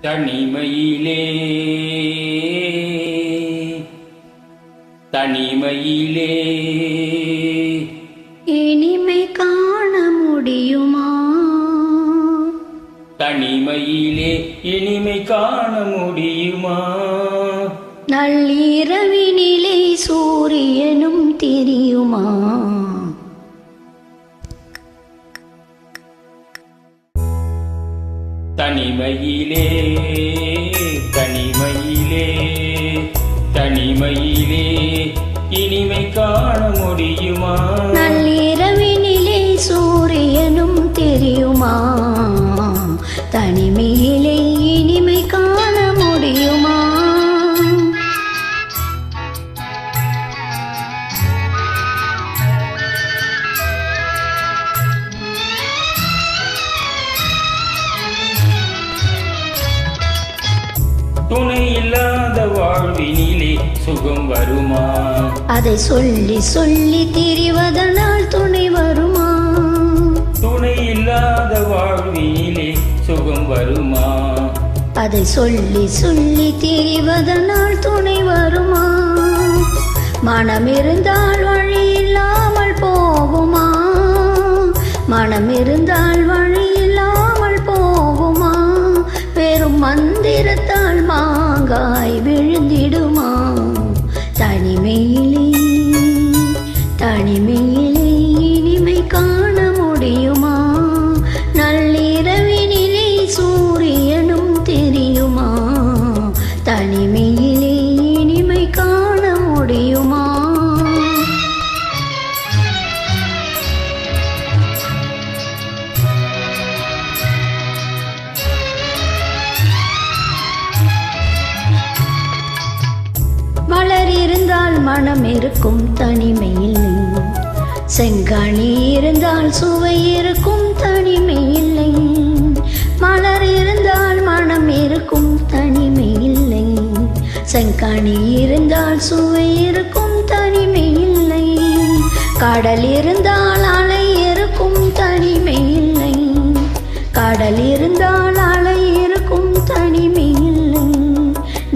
தனிமையிலே தனிமையிலே இனிமை காண முடியுமா? தனிமையிலே இனிமை காண முடியுமா? நள்ளிரவினிலே சூரியனும் தெரியுமா? தனிமையிலே தனிமையிலே தனிமையிலே இனிமை காண முடியுமா? நள்ளிரவினிலே சூரியனும் தெரியுமா? தனிமையிலே இனிமை காண முடியுமா? துணை இல்லாத வாழ்வினிலே சுகம் வருமா? அதை சொல்லி சொல்லி திரிவதனால் துணை வருமா? துணை இல்லாத வாழ்வினிலே சுகம் வருமா? அதை சொல்லி சொல்லி திரிவதனால் துணை வருமா? மனம் இருந்தால் வழி இல்லாமல் போகுமா? மனம் இருந்தால் வழி இல்லாமல் போகுமா? வெறும் மந்திரத்தால் மாங்காய் விழுந்திடுமா? தனிமையிலே தனிமையிலே இனிமை காண முடியுமா? நள்ளிரவினிலே சூரியனும் தெரியுமா? தனிமையிலே இனிமை காண முடியுமா? மலர் இருந்தால் மனம் இருக்கும் தனிமையில்லை. செங்கனி இருந்தால் சுவை இருக்கும் தனிமையில்லை. மலர் இருந்தால் மனம் இருக்கும் தனிமையில்லை. செங்கனி இருந்தால் சுவை இருக்கும் தனிமையில்லை. கடல் இருந்தால் அலை இருக்கும் தனிமையில்லை. கடல் இருந்தால் அலை இருக்கும் தனிமையில்லை.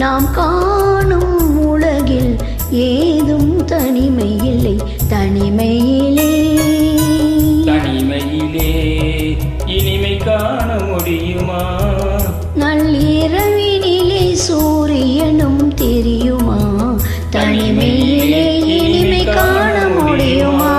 நாம் காணும் உலகில் ஏதும் தனிமையில்லை. தனிமையிலே தனிமையிலே இனிமை காண முடியுமா? நள்ளிரவினிலே சூரியனும் தெரியுமா? தனிமையிலே இனிமை காண முடியுமா?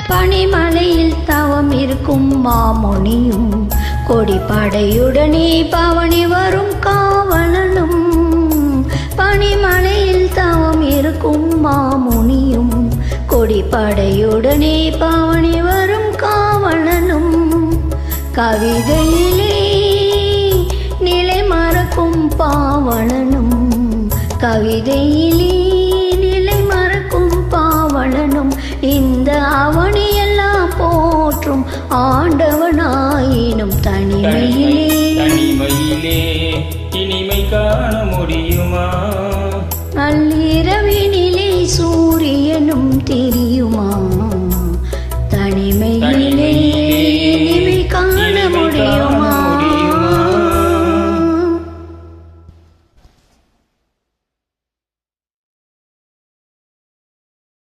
பனிமலையில் தவம் இருக்கும் மாமுனியும் கொடிப்படையுடனே பவனி வரும் காவலனும். பனிமலையில் தவம் இருக்கும் மாமுனியும் கொடிப்படையுடனே பவனி வரும் காவலனும். கவிதையிலே நிலை மறக்கும் பாவலனும். கவிதையிலே நிலை மறக்கும் பாவலனும். இந்த அவனியெல்லாம் போற்றும் ஆண்டவனாயினும் தனிமையிலே தனிமையிலே இனிமை காண முடியுமா? நள்ளிரவினிலே சூரியனும் தெரியுமா? தனிமையிலே